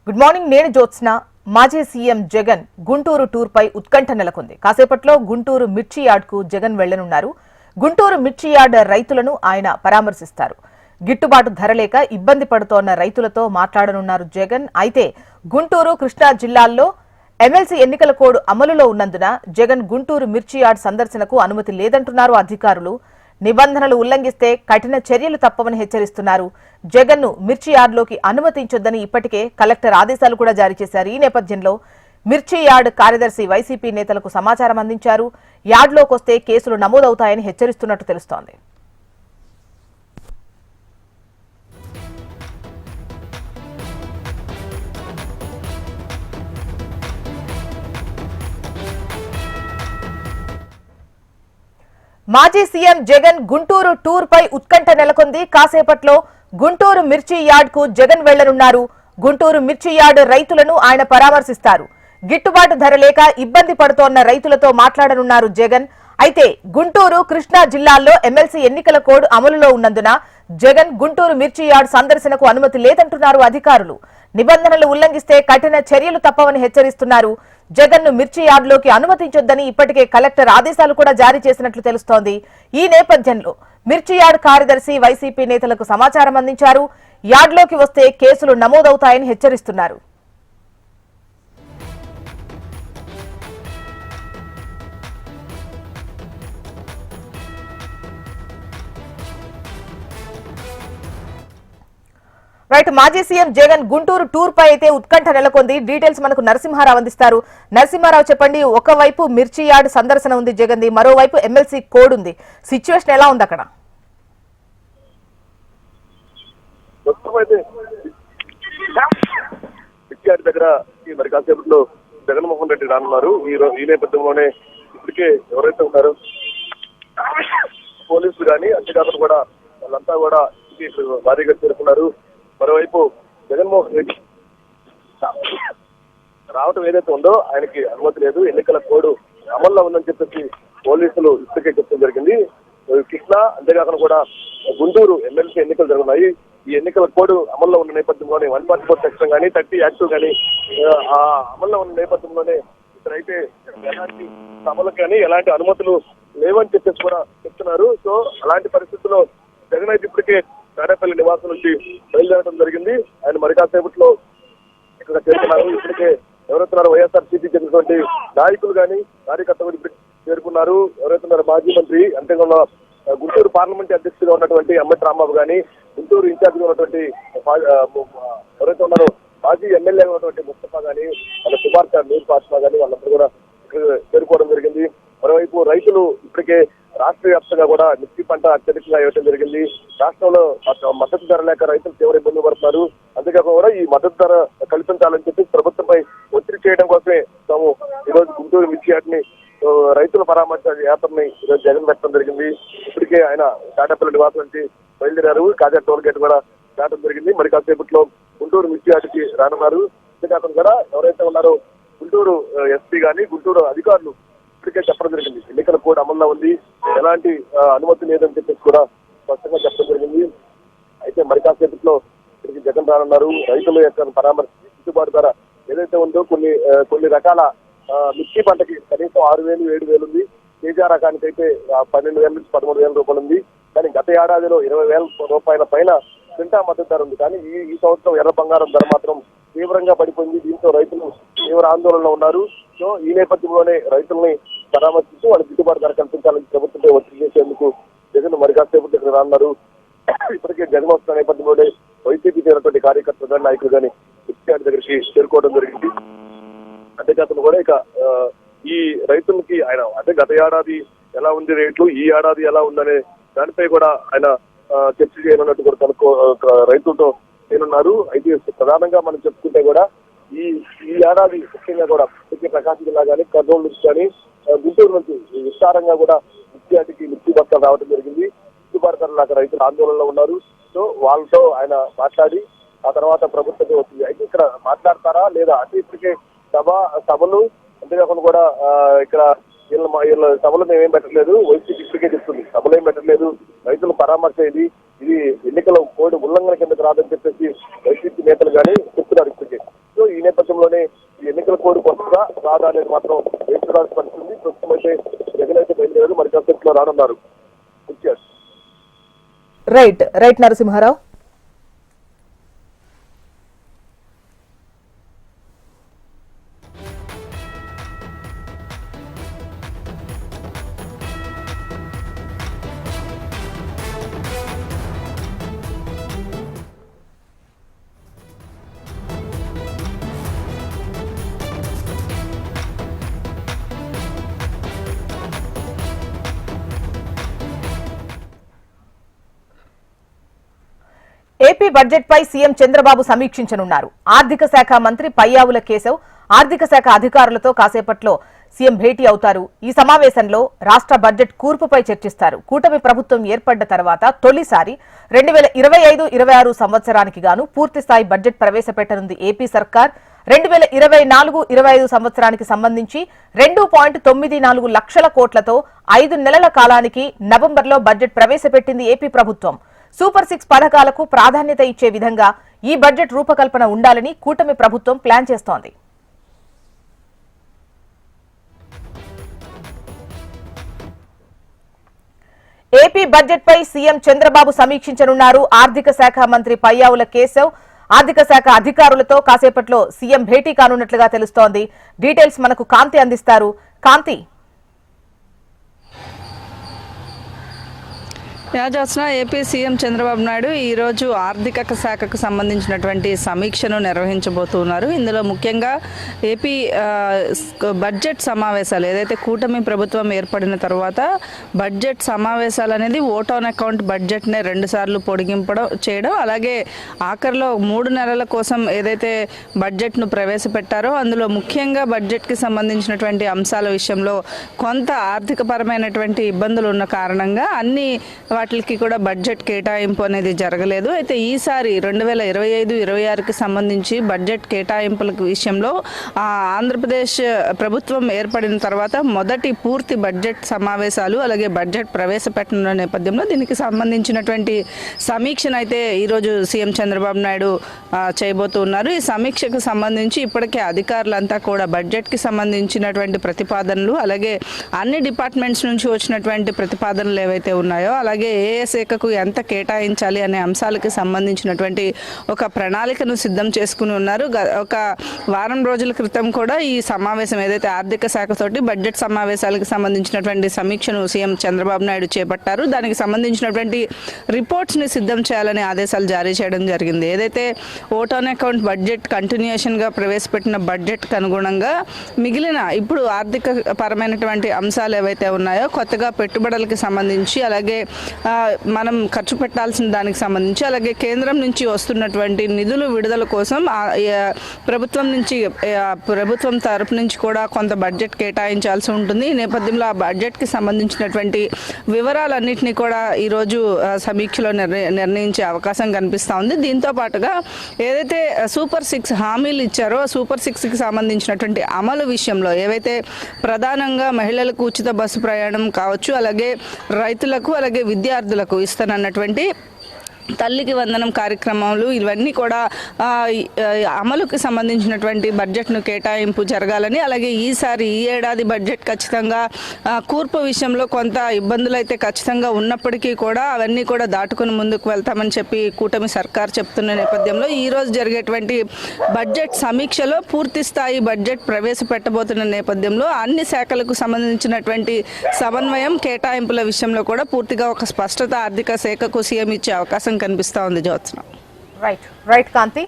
Good morning. నేను జ్యోత్స్న. మాజీ CM Jagan Guntur tour పై ఉత్కంఠ నెలకొంది. కాసేపట్లో గుంటూరు మిర్చి యార్డ్ కు జగన్ వెళ్లనున్నారు. గుంటూరు మిర్చి యార్డ్ రైతులను ఆయన పరామర్శిస్తారు. గిట్టుబాటు ధర లేక ఇబ్బంది పడుతోన్న రైతులతో మాట్లాడనున్నారు జగన్. అయితే గుంటూరు, కృష్ణా జిల్లాల్లో ఎమ్మెల్సీ ఎన్నికల కోడ్ అమలులో ఉన్నందున జగన్ గుంటూరు మిర్చి యార్డ్ సందర్శనకు అనుమతి లేదంటున్నారు అధికారులు. నిబంధనలు ఉల్లంఘిస్తే కఠిన చర్యలు తప్పవని హెచ్చరిస్తున్నారు. జగన్ ను మిర్చి యార్డ్లోకి అనుమతించొద్దని ఇప్పటికే కలెక్టర్ ఆదేశాలు కూడా జారీ చేశారు. ఈ నేపథ్యంలో మిర్చి యార్డ్ కార్యదర్శి వైసీపీ నేతలకు సమాచారం అందించారు. యార్డ్లోకొస్తే కేసులు నమోదవుతాయని హెచ్చరిస్తున్నట్టు తెలుస్తోంది. మాజీ సీఎం జగన్ గుంటూరు టూర్ పై ఉత్కంఠ నెలకొంది. కాసేపట్లో గుంటూరు మిర్చి యార్డ్ కు జగన్ వెళ్లనున్నారు. గుంటూరు మిర్చి యార్డ్ రైతులను ఆయన పరామర్శిస్తారు. గిట్టుబాటు ధర లేక ఇబ్బంది పడుతోన్న రైతులతో మాట్లాడనున్నారు జగన్. అయితే గుంటూరు, కృష్ణా జిల్లాల్లో ఎమ్మెల్సీ ఎన్నికల కోడ్ అమలులో ఉన్నందున జగన్ గుంటూరు మిర్చి యార్డ్ సందర్శనకు అనుమతి లేదంటున్నారు అధికారులు. నిబంధనలు ఉల్లంఘిస్తే కఠిన చర్యలు తప్పవని హెచ్చరిస్తున్నారు. జగన్ ను మిర్చి యార్డ్లోకి అనుమతించొద్దని ఇప్పటికే కలెక్టర్ ఆదేశాలు కూడా జారీ చేసినట్లు తెలుస్తోంది. ఈ నేపథ్యంలో మిర్చి యార్డ్ కార్యదర్శి వైసీపీ నేతలకు సమాచారం అందించారు. యార్డ్లోకి వస్తే కేసులు నమోదవుతాయని హెచ్చరిస్తున్నారు. రైట్. మాజీ సీఎం జగన్ గుంటూరు టూర్ పై అయితే ఉత్కంఠ నెలకొంది. డీటెయిల్స్ మనకు నరసింహారావు అందిస్తారు. నరసింహారావు, చెప్పండి. ఒకవైపు మిర్చి యార్డ్ సందర్శన ఉంది జగన్ది, మరోవైపు ఎమ్మెల్సీ కోడ్ ఉంది. సిచ్యువేషన్ ఎలా ఉంది అక్కడ? మిర్చి యార్డ్ దగ్గర మరి కాసేపట్లో జగన్మోహన్ రెడ్డి రానున్నారు. ఈ నేపథ్యంలోనే ఇప్పటికే ఎవరైతే ఉన్నారో పోలీసులు కానీ అధికారులు కూడా వాళ్ళంతా కూడా భారీగా చేరుకున్నారు. మరోవైపు జగన్మోహన్ రెడ్డి రావటం ఏదైతే ఉందో ఆయనకి అనుమతి లేదు. ఎన్నికల కోడ్ అమల్లో ఉందని చెప్పేసి పోలీసులు ఇప్పటికే చెప్పడం జరిగింది. కృష్ణా అంతేకాకుండా కూడా గుంటూరు ఎమ్మెల్సీ ఎన్నికలు జరుగుతున్నాయి. ఈ ఎన్నికల కోడ్ అమల్లో ఉన్న నేపథ్యంలోనే 144 సెక్షన్ కానీ 30 యాక్టివ్ కానీ ఆ అమల్లో ఉన్న నేపథ్యంలోనే ఇక్కడైతే ఎలాంటి సభలకు కానీ ఎలాంటి అనుమతులు లేవని చెప్పేసి కూడా చెప్తున్నారు. సో అలాంటి పరిస్థితుల్లో జగన్ అయితే ఇప్పటికే తాడేపల్లి నివాసం నుంచి బయలుదేరడం జరిగింది. ఆయన మరి కాసేపట్లో ఇక్కడ చేరుకున్నారు. ఇప్పటికే ఎవరైతున్నారో వైఎస్ఆర్సీపీ చెందినటువంటి నాయకులు కానీ కార్యకర్తలు ఇప్పటికే చేరుకున్నారు. ఎవరైతున్నారో మాజీ మంత్రి అంతేకాకుండా గుంటూరు పార్లమెంట్ అధ్యక్షుడిగా ఉన్నటువంటి అంబటి రాంబాబు కానీ, గుంటూరు ఇన్ఛార్జిగా ఉన్నటువంటి ఎవరైతే ఉన్నారో మాజీ ఎమ్మెల్యేగా ఉన్నటువంటి ముస్తఫా కానీ, వాళ్ళ కుమార్తె నూర్ ఫాతిమా కానీ వాళ్ళందరూ కూడా ఇక్కడ చేరుకోవడం జరిగింది. మరోవైపు రైతులు ఇప్పటికే రాష్ట్ర వ్యాప్తంగా కూడా మిర్చి పంట అత్యధికంగా ఇవ్వడం జరిగింది. రాష్ట్రంలో మద్దతు ధర లేక రైతులు తీవ్ర ఇబ్బంది పడుతున్నారు. అంతేకాకుండా కూడా ఈ మద్దతు ధర కల్పించాలని చెప్పి ప్రభుత్వంపై ఒత్తిడి చేయడం కోసమే తాము ఈరోజు గుంటూరు మిర్చి యార్డ్ని రైతుల పరామర్శ యాత్రని ఈరోజు జగన్ పెట్టడం జరిగింది. ఇప్పటికే ఆయన తాడేపల్లి నివాసం నుంచి బయలుదేరారు. కాజా టోల్ గేట్ కూడా దాటం జరిగింది. మరి కాసేపట్లో గుంటూరు మిర్చి యార్డ్కి రానున్నారు. అంతేకాకుండా కూడా ఎవరైతే ఉన్నారో గుంటూరు ఎస్పీ కానీ గుంటూరు అధికారులు ఇప్పటికే చెప్పడం జరిగింది. ఎన్నికల కోడ్ అమల్లో ఉంది, ఎలాంటి అనుమతి లేదని చెప్పేసి కూడా స్పష్టంగా చెప్పడం జరిగింది. అయితే మరి కాసేపట్లో ఇక్కడికి జగన్ రానున్నారు. రైతుల యొక్క పరామర్శ గిట్టుబాటు ధర ఏదైతే ఉందో కొన్ని రకాల మిర్చి పంటకి కనీసం 6,000, 7,000 ఉంది. తేజా రకానికి అయితే 12,000 నుంచి 13,000 రూపాయలు ఉంది. కానీ గత ఏడాదిలో 20,000 రూపాయల పైన క్వింటా మద్దతు ధర ఉంది. కానీ ఈ సంవత్సరం ఎర్ర బంగారం ధర మాత్రం తీవ్రంగా పడిపోయింది. దీంతో రైతులు తీవ్ర ఆందోళనలో ఉన్నారు. సో ఈ నేపథ్యంలోనే రైతుల్ని పరామర్శిస్తూ వాళ్ళకి గిట్టుబాటు ధర కల్పించాలని ప్రభుత్వంపై ఒత్తిడి చేసేందుకు జగన్ మరి కాసేపు ఇక్కడ రానున్నారు. ఇప్పటికే జగన్ వస్తున్న నేపథ్యంలోనే వైసీపీ చేరినటువంటి కార్యకర్తలు కానీ నాయకులు కానీ మిర్చి యార్డ్ దగ్గరికి చేరుకోవడం జరిగింది. అంతేకాకుండా కూడా ఇక ఈ రైతులకి ఆయన అంటే గత ఏడాది ఎలా ఉంది రేట్లు, ఈ ఏడాది ఎలా ఉందనే దానిపై కూడా ఆయన చర్చ చేయనున్నట్టు కూడా రైతులతో చేయనున్నారు. అయితే ప్రధానంగా మనం చెప్పుకుంటే కూడా ఈ ఏడాది ముఖ్యంగా కూడా ప్రకాశం జిల్లా కానీ, కర్నూలు నుంచి కానీ, గుంటూరు నుంచి విస్తారంగా కూడా మిర్చి యార్డ్కి మిర్చి బస్తాలు రావడం జరిగింది. గిట్టుబాటు ధర లేక రైతులు ఆందోళనలో ఉన్నారు. సో వాళ్ళతో ఆయన మాట్లాడి ఆ తర్వాత ప్రభుత్వంతో వచ్చింది. అయితే ఇక్కడ మాట్లాడతారా లేదా అంటే ఇప్పటికే సభలు అంతేకాకుండా కూడా ఇక్కడ వీళ్ళ సభలు మేమేం పెట్టలేదు, వైసీపీ ఇప్పటికే చెప్తుంది సభలు ఏం పెట్టలేదు, రైతుల పరామర్శ ఇది ఎన్నికల కోడ్ ఉల్లంఘన కిందకు రాదని చెప్పేసి వైసీపీ నేతలు కానీ చెప్తున్నారు ఇప్పటికే. సో నేపథ్యంలోనే ఈ ఎన్నికల కోడ్ కొత్తగా రాదా అనేది మాత్రం వేచి చూడాల్సిన పరిస్థితి ఉంది. ప్రస్తుతం అయితే జగన్ అయితే బయలుదేరారు, మరి కాసేపులో రానున్నారు. రైట్ నరసింహారావు. ఏపీ బడ్జెట్ పై సీఎం చంద్రబాబు సమీక్షించనున్నారు. ఆర్థిక శాఖ మంత్రి పయ్యావుల కేశవ్ ఆర్థిక శాఖ అధికారులతో కాసేపట్లో సీఎం భేటీ అవుతారు. ఈ సమావేశంలో రాష్ట్ర బడ్జెట్ కూర్పుపై చర్చిస్తారు. కూటమి ప్రభుత్వం ఏర్పడ్డ తర్వాత తొలిసారి 2025-26 సంవత్సరానికి గాను పూర్తిస్థాయి బడ్జెట్ ప్రవేశపెట్టనుంది ఏపీ సర్కార్. 2024-25 సంవత్సరానికి సంబంధించి 2.94 లక్షల కోట్లతో 5 నెలల కాలానికి నవంబర్లో బడ్జెట్ ప్రవేశపెట్టింది ఏపీ ప్రభుత్వం. సూపర్ 6 పథకాలకు ప్రాధాన్యత ఇచ్చే విధంగా ఈ బడ్జెట్ రూపకల్పన ఉండాలని కూటమి ప్రభుత్వం ప్లాన్ చేస్తోంది. ఏపీ బడ్జెట్ పై సీఎం చంద్రబాబు సమీక్షించనున్నారు. ఆర్థిక శాఖ మంత్రి పయ్యావుల కేశవ్ ఆర్థిక శాఖ అధికారులతో కాసేపట్లో సీఎం భేటీ కానున్నట్లుగా తెలుస్తోంది. డీటెయిల్స్ మనకు కాంతి అందిస్తారు. కాంతి. యాజాస్న ఏపీ సీఎం చంద్రబాబు నాయుడు ఈరోజు ఆర్థిక శాఖకు సంబంధించినటువంటి సమీక్షను నిర్వహించబోతున్నారు. ఇందులో ముఖ్యంగా ఏపీ బడ్జెట్ సమావేశాలు ఏదైతే కూటమి ప్రభుత్వం ఏర్పడిన తర్వాత బడ్జెట్ సమావేశాలు అనేది ఓట్ ఆన్ అకౌంట్ బడ్జెట్నే 2 సార్లు చేయడం, అలాగే ఆఖరిలో 3 నెలల కోసం ఏదైతే బడ్జెట్ను ప్రవేశపెట్టారో అందులో ముఖ్యంగా బడ్జెట్కి సంబంధించినటువంటి అంశాల విషయంలో కొంత ఆర్థికపరమైనటువంటి ఇబ్బందులు ఉన్న కారణంగా అన్ని వాటికి కూడా బడ్జెట్ కేటాయింపు అనేది జరగలేదు. అయితే ఈసారి 2025-26కి సంబంధించి బడ్జెట్ కేటాయింపుల విషయంలో ఆంధ్రప్రదేశ్ ప్రభుత్వం ఏర్పడిన తర్వాత మొదటి పూర్తి బడ్జెట్ సమావేశాలు అలాగే బడ్జెట్ ప్రవేశపెట్టనున్న నేపథ్యంలో దీనికి సంబంధించినటువంటి సమీక్షను అయితే ఈరోజు సీఎం చంద్రబాబు నాయుడు చేయబోతున్నారు. ఈ సమీక్షకు సంబంధించి ఇప్పటికే అధికారులంతా కూడా బడ్జెట్కి సంబంధించినటువంటి ప్రతిపాదనలు అలాగే అన్ని డిపార్ట్మెంట్స్ నుంచి వచ్చినటువంటి ప్రతిపాదనలు ఏవైతే ఉన్నాయో అలాగే ఏ శాఖకు ఎంత కేటాయించాలి అనే అంశాలకు సంబంధించినటువంటి ఒక ప్రణాళికను సిద్ధం చేసుకుని ఉన్నారు. ఒక వారం రోజుల క్రితం కూడా ఈ సమావేశం ఏదైతే ఆర్థిక శాఖతోటి బడ్జెట్ సమావేశాలకు సంబంధించినటువంటి సమీక్షను సీఎం చంద్రబాబు నాయుడు చేపట్టారు. దానికి సంబంధించినటువంటి రిపోర్ట్స్ని సిద్ధం చేయాలని ఆదేశాలు జారీ చేయడం జరిగింది. ఏదైతే ఓట్ ఆన్ అకౌంట్ బడ్జెట్ కంటిన్యూషన్గా ప్రవేశపెట్టిన బడ్జెట్కి అనుగుణంగా మిగిలిన ఇప్పుడు ఆర్థిక పరమైనటువంటి అంశాలు ఏవైతే ఉన్నాయో కొత్తగా పెట్టుబడులకు సంబంధించి అలాగే మనం ఖర్చు పెట్టాల్సిన దానికి సంబంధించి అలాగే కేంద్రం నుంచి వస్తున్నటువంటి నిధులు విడుదల కోసం ప్రభుత్వం తరపు నుంచి కూడా కొంత బడ్జెట్ కేటాయించాల్సి ఉంటుంది. ఈ నేపథ్యంలో ఆ బడ్జెట్కి సంబంధించినటువంటి వివరాలన్నింటినీ కూడా ఈరోజు సమీక్షలో నిర్ణయించే అవకాశం కనిపిస్తూ ఉంది. దీంతో పాటుగా ఏదైతే సూపర్ 6 హామీలు ఇచ్చారో సూపర్ 6కి సంబంధించినటువంటి అమలు విషయంలో ఏవైతే ప్రధానంగా మహిళలకు ఉచిత బస్సు ప్రయాణం కావచ్చు అలాగే రైతులకు అలాగే విద్యార్థులకు ఇస్తానన్నటువంటి తల్లికి వందనం కార్యక్రమాలు ఇవన్నీ కూడా అమలుకి సంబంధించినటువంటి బడ్జెట్ను కేటాయింపు జరగాలని అలాగే ఈ ఏడాది బడ్జెట్ ఖచ్చితంగా కూర్పు విషయంలో కొంత ఇబ్బందులు అయితే ఖచ్చితంగా ఉన్నప్పటికీ కూడా అవన్నీ కూడా దాటుకుని ముందుకు వెళ్తామని చెప్పి కూటమి సర్కార్ చెప్తున్న నేపథ్యంలో ఈరోజు జరిగేటువంటి బడ్జెట్ సమీక్షలో పూర్తి స్థాయి బడ్జెట్ ప్రవేశపెట్టబోతున్న నేపథ్యంలో అన్ని శాఖలకు సంబంధించినటువంటి సమన్వయం కేటాయింపుల విషయంలో కూడా పూర్తిగా ఒక స్పష్టత ఆర్థిక శాఖకు సీఎం ఇచ్చే అవకాశం కనిపిస్తా ఉంది. జ్యోత్స్న. రైట్ కాంతి.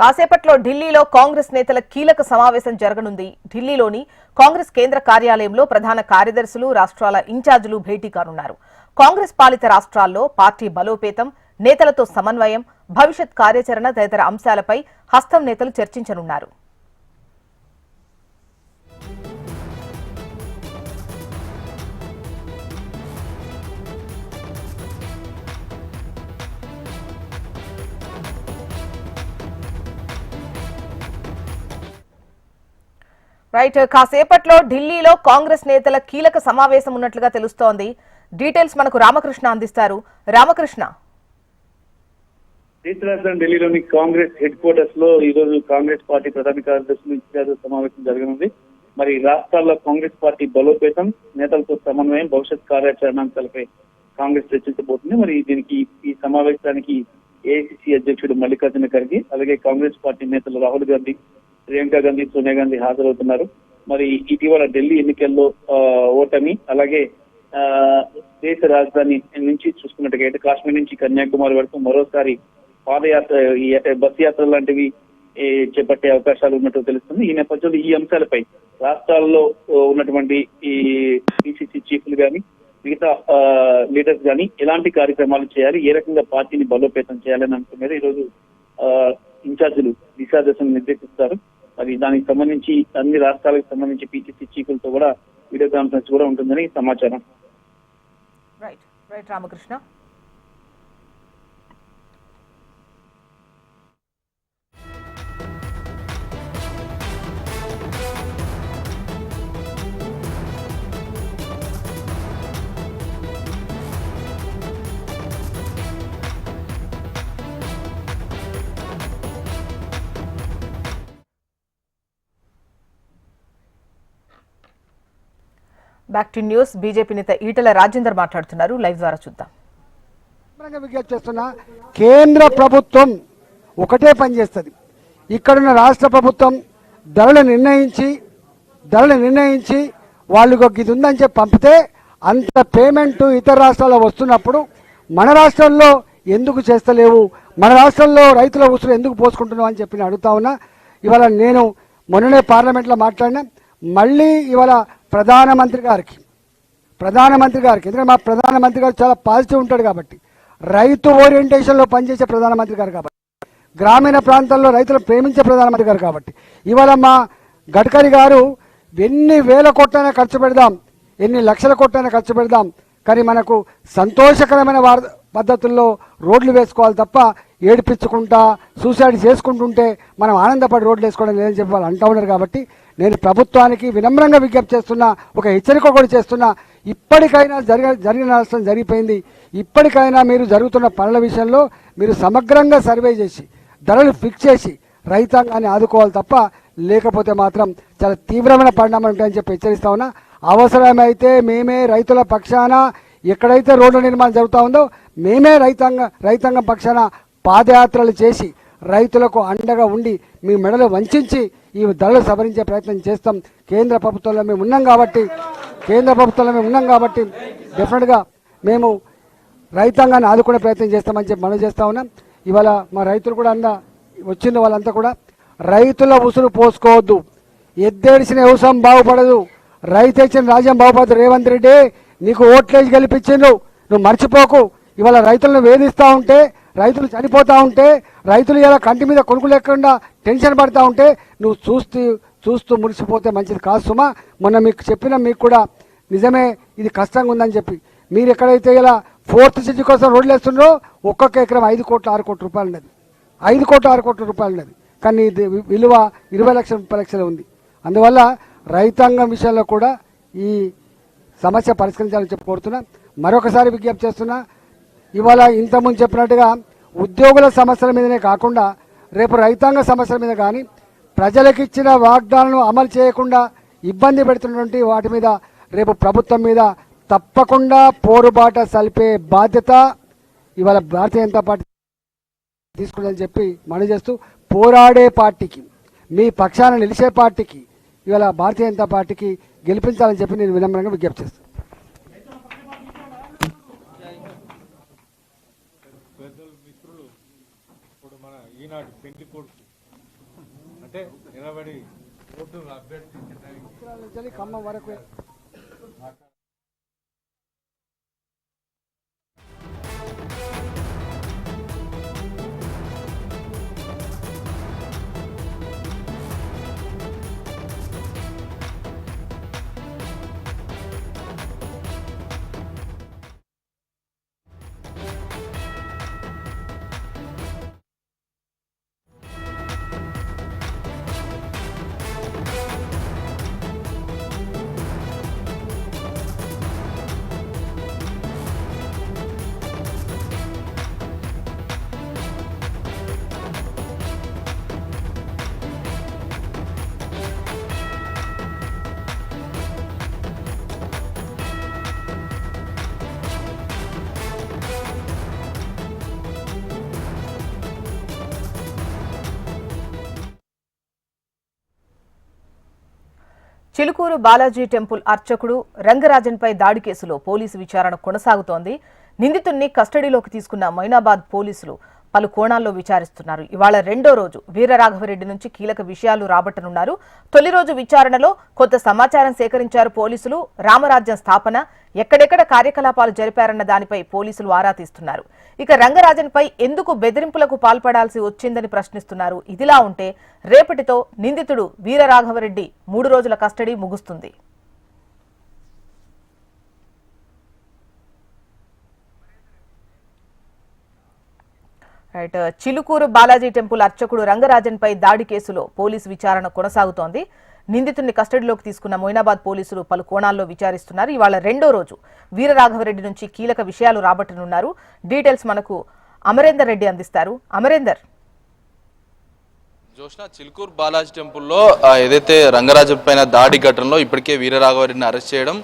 కాసేపట్లో ఢిల్లీలో కాంగ్రెస్ నేతల కీలక సమావేశం జరగనుంది. ఢిల్లీలోని కాంగ్రెస్ కేంద్ర కార్యాలయంలో ప్రధాన కార్యదర్శులు, రాష్ట్రాల ఇన్ఛార్జీలు భేటీ కానున్నారు. కాంగ్రెస్ పాలిత రాష్ట్రాల్లో పార్టీ బలోపేతం, నేతలతో సమన్వయం, భవిష్యత్ కార్యాచరణ తదితర అంశాలపై హస్తం నేతలు చర్చించనున్నారు. రైట్, కాసేపట్లో ఢిల్లీలో కాంగ్రెస్ నేతల కీలక సమావేశం ఉన్నట్లుగా తెలుస్తోంది. డీటెయిల్స్ మనకు రామకృష్ణ అందిస్తారు. రామకృష్ణ, రాజధాని ఢిల్లీలోని కాంగ్రెస్ హెడ్ క్వార్టర్స్ లో ఈ రోజు కాంగ్రెస్ పార్టీ ప్రధాన కార్యదర్శులు ఇన్ఛార్జ్ సమావేశం జరగనుంది. మరి రాష్ట్రాల్లో కాంగ్రెస్ పార్టీ బలోపేతం, నేతలతో సమన్వయం, భవిష్యత్ కార్యాచరణాంశాలపై కాంగ్రెస్ చర్చించబోతుంది. మరి దీనికి ఈ సమావేశానికి ఏఐసిసి అధ్యక్షుడు మల్లికార్జున ఖర్గే, అలాగే కాంగ్రెస్ పార్టీ నేతలు రాహుల్ గాంధీ, ప్రియాంక గాంధీ, సోనియా గాంధీ హాజరవుతున్నారు. మరి ఇటీవల ఢిల్లీ ఎన్నికల్లో ఓటమి, అలాగే దేశ రాజధాని నుంచి చూసుకున్నట్టుగా అయితే కాశ్మీర్ నుంచి కన్యాకుమారి వరకు మరోసారి పాదయాత్ర, ఈ బస్ యాత్ర లాంటివి చేపట్టే అవకాశాలు ఉన్నట్టు తెలుస్తుంది. ఈ నేపథ్యంలో ఈ అంశాలపై రాష్ట్రాల్లో ఉన్నటువంటి ఈ పిసిసి చీఫ్లు కానీ, మిగతా లీడర్స్ కానీ ఎలాంటి కార్యక్రమాలు చేయాలి, ఏ రకంగా పార్టీని బలోపేతం చేయాలని అంశం మీద ఈరోజు ఇన్ఛార్జీలు దిశాదశను నిర్దేశిస్తారు. మరి దానికి సంబంధించి అన్ని రాష్ట్రాలకు సంబంధించి పిసిసి చీఫ్లతో కూడా వీడియో కాన్ఫరెన్స్ కూడా ఉంటుందని సమాచారం. Right right Ramakrishna. Back to news. BJP నేత ఈటెల రాజేందర్ మాట్లాడుతున్నారు. లైవ్ ద్వారా చూద్దాం. విజ్ఞప్తి చేస్తున్నా, కేంద్ర ప్రభుత్వం ఒకటే పని చేస్తుంది. ఇక్కడున్న రాష్ట్ర ప్రభుత్వం ధరలు నిర్ణయించి వాళ్ళకు ఇది ఉందని చెప్పి పంపితే అంత పేమెంట్ ఇతర రాష్ట్రాల్లో వస్తున్నప్పుడు మన రాష్ట్రంలో ఎందుకు చేస్తలేవు, మన రాష్ట్రంలో రైతుల ఉసురు ఎందుకు పోసుకుంటున్నావు అని చెప్పి అడుగుతా ఉన్నా. ఇవాళ నేను మొన్ననే పార్లమెంట్లో మాట్లాడినా, మళ్ళీ ఇవాళ ప్రధానమంత్రి గారికి ఎందుకంటే మా ప్రధానమంత్రి గారు చాలా పాజిటివ్ ఉంటాడు కాబట్టి, రైతు ఓరియంటేషన్లో పనిచేసే ప్రధానమంత్రి గారు కాబట్టి, గ్రామీణ ప్రాంతాల్లో రైతులు ప్రేమించే ప్రధానమంత్రి గారు కాబట్టి, ఇవాళ మా గడ్కరీ గారు ఎన్ని వేల కోట్లైనా ఖర్చు పెడదాం, ఎన్ని లక్షల కోట్లైనా ఖర్చు పెడదాం, కానీ మనకు సంతోషకరమైన పద్ధతుల్లో రోడ్లు వేసుకోవాలి తప్ప ఏడిపించుకుంటా సూసైడ్ చేసుకుంటుంటే మనం ఆనందపడి రోడ్లు వేసుకోవడం లేదని చెప్పి వాళ్ళు అంటూ ఉన్నారు. కాబట్టి నేను ప్రభుత్వానికి వినమ్రంగా విజ్ఞప్తి చేస్తున్నా, ఒక హెచ్చరిక కూడా చేస్తున్నా. ఇప్పటికైనా జరిగిన నష్టం జరిగిపోయింది. ఇప్పటికైనా మీరు జరుగుతున్న పనుల విషయంలో మీరు సమగ్రంగా సర్వే చేసి ధరలు ఫిక్స్ చేసి రైతాంగాన్ని ఆదుకోవాలి తప్ప, లేకపోతే మాత్రం చాలా తీవ్రమైన పరిణామాలు ఉంటాయని చెప్పి హెచ్చరిస్తా ఉన్నా. అవసరమైతే మేమే రైతుల పక్షాన, ఎక్కడైతే రోడ్ల నిర్మాణం జరుగుతూ ఉందో మేమే రైతాంగం పక్షాన పాదయాత్రలు చేసి రైతులకు అండగా ఉండి మీ మెడలు వంచి ఈ ధరలు సవరించే ప్రయత్నం చేస్తాం. కేంద్ర ప్రభుత్వంలో మేము ఉన్నాం కాబట్టి డెఫినెట్గా మేము రైతాంగాన్ని ఆదుకునే ప్రయత్నం చేస్తామని చెప్పి మనం చేస్తా ఉన్నాం. ఇవాళ మా రైతులు కూడా వచ్చిన వాళ్ళంతా కూడా రైతుల ఉసురు పోసుకోవద్దు, ఎద్దేడిసిన వ్యవసాయం బాగుపడదు, రైతు ఇచ్చిన రాజ్యం బాగుపడదు. రేవంత్ రెడ్డి నీకు ఓట్లేసి గెలిపించిండు, నువ్వు మర్చిపోకు. ఇవాళ రైతులను వేధిస్తూ ఉంటే, రైతులు చనిపోతూ ఉంటే, రైతులు ఇలా కంటి మీద కొనుక్కు లేకుండా టెన్షన్ పడతా ఉంటే నువ్వు చూస్తూ మురిసిపోతే మంచిది కాదు సుమా. మొన్న మీకు కూడా నిజమే ఇది కష్టంగా ఉందని చెప్పి, మీరు ఎక్కడైతే ఇలా 4th సిటీ కోసం రోడ్లు వేస్తున్నారో ఒక్కొక్క ఎకరం 5 కోట్ల 6 కోట్ల రూపాయలు ఉన్నది, 5 కోట్ల 6 కోట్ల రూపాయలు ఉన్నది. కానీ ఇది విలువ 20 లక్షలు 30 లక్షలు ఉంది. అందువల్ల రైతాంగం విషయంలో కూడా ఈ సమస్య పరిష్కరించాలని చెప్పి కోరుతున్నా. మరొకసారి విజ్ఞప్తి చేస్తున్నా, ఇవాళ ఇంతకుముందు చెప్పినట్టుగా ఉద్యోగుల సమస్యల మీదనే కాకుండా రేపు రైతాంగ సమస్యల మీద కానీ, ప్రజలకు ఇచ్చిన వాగ్దానాలను అమలు చేయకుండా ఇబ్బంది పెడుతున్నటువంటి వాటి మీద రేపు ప్రభుత్వం మీద తప్పకుండా పోరుబాట సల్పే బాధ్యత ఇవాళ భారతీయ జనతా పార్టీ తీసుకుందని చెప్పి మనం చేస్తూ, పోరాడే పార్టీకి, మీ పక్షాన నిలిచే పార్టీకి ఇవాళ భారతీయ జనతా పార్టీకి గెలిపించాలని చెప్పి నేను వినమ్రంగా విజ్ఞప్తి చేస్తాను. పెద్దలు మిత్రులు ఇప్పుడు మన ఈనాడు పెళ్లి కొడుకు అంటే నిలబడి ఓటు అభ్యర్థించడానికి ఖమ్మం వరకు చిలుకూరు బాలాజీ టెంపుల్ అర్చకుడు రంగరాజన్పై దాడి కేసులో పోలీసు విచారణ కొనసాగుతోంది. నిందితుడిని కస్టడీలోకి తీసుకున్న మొయినాబాద్ పోలీసులు పలు కోణాల్లో విచారిస్తున్నారు. ఇవాళ రెండో రోజు వీరరాఘవరెడ్డి నుంచి కీలక విషయాలు రాబట్టనున్నారు. తొలి రోజు విచారణలో కొంత సమాచారం సేకరించారు పోలీసులు. రామరాజ్యం స్థాపన, ఎక్కడెక్కడ కార్యకలాపాలు జరిపారన్న దానిపై పోలీసులు ఆరా తీస్తున్నారు. ఇక రంగరాజన్పై ఎందుకు బెదిరింపులకు పాల్పడాల్సి వచ్చిందని ప్రశ్నిస్తున్నారు. ఇదిలా ఉంటే రేపటితో నిందితుడు వీరరాఘవరెడ్డి 3 రోజుల కస్టడీ ముగుస్తుంది. చిలుకూరు బాలాజీ టెంపుల్ అర్చకుడు రంగరాజన్పై దాడి కేసులో పోలీసు విచారణ కొనసాగుతోంది. నిందితుడిని కస్టడీలోకి తీసుకున్న మొయినాబాద్ పోలీసులు పలు కోణాల్లో విచారిస్తున్నారు. ఇవాళ రెండో రోజు వీరరాఘవరెడ్డి నుంచి కీలక విషయాలు రాబట్టనున్నారు. డీటెయిల్స్ మనకు అమరేందర్ రెడ్డి అందిస్తారు. అమరేందర్, జోష్నా, చిలుకూరు బాలాజీ టెంపుల్లో ఏదైతే రంగరాజు పైన దాడి ఘటనలో ఇప్పటికే వీరరాఘవరెడ్డిని అరెస్ట్ చేయడం,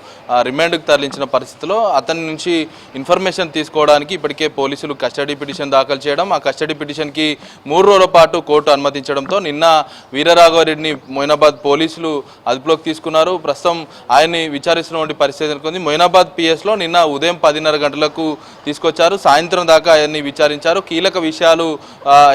రిమాండ్కు తరలించిన పరిస్థితిలో అతని నుంచి ఇన్ఫర్మేషన్ తీసుకోవడానికి ఇప్పటికే పోలీసులు కస్టడీ పిటిషన్ దాఖలు చేయడం, ఆ కస్టడీ పిటిషన్కి 3 రోజుల పాటు కోర్టు అనుమతించడంతో నిన్న వీరరాఘవరెడ్డిని మొయినాబాద్ పోలీసులు అదుపులోకి తీసుకున్నారు. ప్రస్తుతం ఆయన్ని విచారిస్తున్నటువంటి పరిస్థితి నెలకొంది. మొయినాబాద్ పిఎస్లో నిన్న ఉదయం 10:30 గంటలకు తీసుకొచ్చారు. సాయంత్రం దాకా ఆయన్ని విచారించారు. కీలక విషయాలు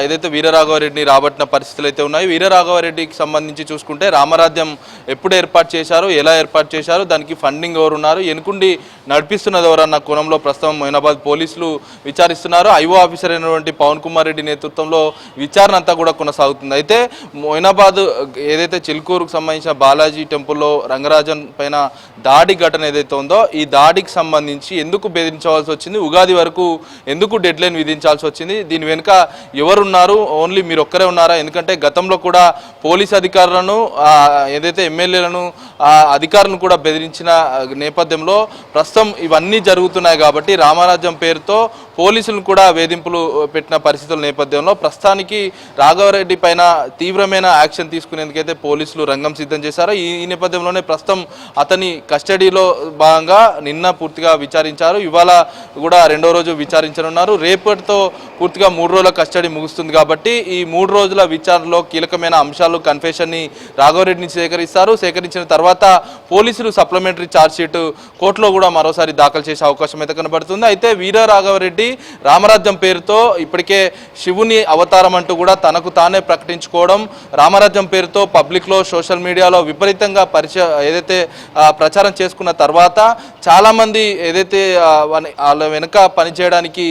ఏదైతే వీరరాఘవరెడ్డిని రాబట్టిన పరిస్థితులు అయితే ఉన్నాయి. వీరరాఘవరెడ్డికి సంబంధించి చూసుకుంటే రామరాజ్యం ఎప్పుడు ఏర్పాటు చేశారు, ఎలా ఏర్పాటు చేశారు, దానికి ఫండింగ్ ఎవరు ఉన్నారు, ఎనుకుండి నడిపిస్తున్నది ఎవరన్న కోణంలో ప్రస్తుతం మొయినాబాద్ పోలీసులు విచారిస్తున్నారు. ఐఓ ఆఫీసర్ అయినటువంటి పవన్ కుమార్ రెడ్డి నేతృత్వంలో విచారణ అంతా కూడా కొనసాగుతుంది. అయితే మొయినాబాద్ ఏదైతే చిలుకూరుకు సంబంధించిన బాలాజీ టెంపుల్లో రంగరాజన్ పైన దాడి ఘటన ఏదైతే ఉందో, ఈ దాడికి సంబంధించి ఎందుకు బెదిరించవలసి వచ్చింది, ఉగాది వరకు ఎందుకు డెడ్ లైన్ విధించాల్సి వచ్చింది, దీని వెనుక ఎవరున్నారు, ఓన్లీ మీరు ఒక్కరే ఉన్నారా? ఎందుకంటే గతంలో కూడా పోలీస్ అధికారులను ఏదైతే ఎమ్మెల్యేలను అధికారులను కూడా బెదిరించిన నేపథ్యంలో ప్రస్తుతం ఇవన్నీ జరుగుతున్నాయి. కాబట్టి రామరాజ్యం పేరుతో పోలీసులను కూడా వేధింపులు పెట్టిన పరిస్థితుల నేపథ్యంలో ప్రస్తుతానికి రాఘవరెడ్డి పైన తీవ్రమైన యాక్షన్ తీసుకునేందుకైతే పోలీసులు రంగం సిద్ధం చేశారు. ఈ నేపథ్యంలోనే ప్రస్తుతం అతని కస్టడీలో భాగంగా నిన్న పూర్తిగా విచారించారు. ఇవాళ కూడా రెండో రోజు విచారించనున్నారు. రేపటితో పూర్తిగా 3 రోజుల కస్టడీ ముగుస్తుంది. కాబట్టి ఈ 3 రోజుల విచారణలో కీలకమైన అంశాలు కన్ఫెషన్ని రాఘవరెడ్డి నుంచి సేకరించిన తర్వాత పోలీసులు సప్లిమెంటరీ ఛార్జ్షీట్ కోర్టులో కూడా మరోసారి దాఖలు చేసే అవకాశం అయితే కనబడుతుంది. అయితే వీరరాఘవరెడ్డి రామరాజ్యం పేరుతో ఇప్పటికే శివుని అవతారం అంటూ కూడా తనకు తానే ప్రకటించుకోవడం, రామరాజ్యం పేరుతో పబ్లిక్లో సోషల్ మీడియాలో విపరీతంగా ఏదైతే ప్రచారం చేసుకున్న తర్వాత చాలామంది ఏదైతే వాళ్ళ వెనుక పనిచేయడానికి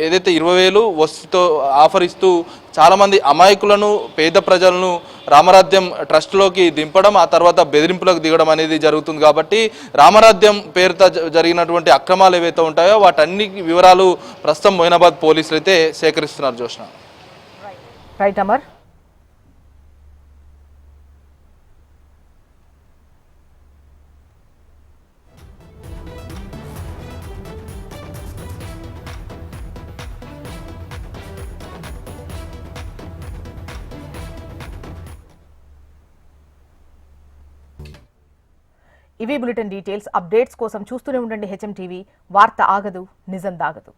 ఏదైతే 20,000 వస్తుతో ఆఫర్ ఇస్తూ చాలామంది అమాయకులను, పేద ప్రజలను రామరాజ్యం ట్రస్ట్లోకి దింపడం, ఆ తర్వాత బెదిరింపులకు దిగడం అనేది జరుగుతుంది. కాబట్టి రామరాజ్యం పేరుతో జరిగినటువంటి అక్రమాలు ఏవైతే ఉంటాయో వాటన్ని వివరాలు ప్రస్తుతం మొయినాబాద్ పోలీసులు అయితే సేకరిస్తున్నారు. జోష్న, రైట్ అమర్. ఇవి బులెటిన్ డీటెయిల్స్. అప్డేట్స్ కోసం చూస్తూనే ఉండండి హెచ్ఎం టీవీ. వార్త ఆగదు, నిజం దాగదు.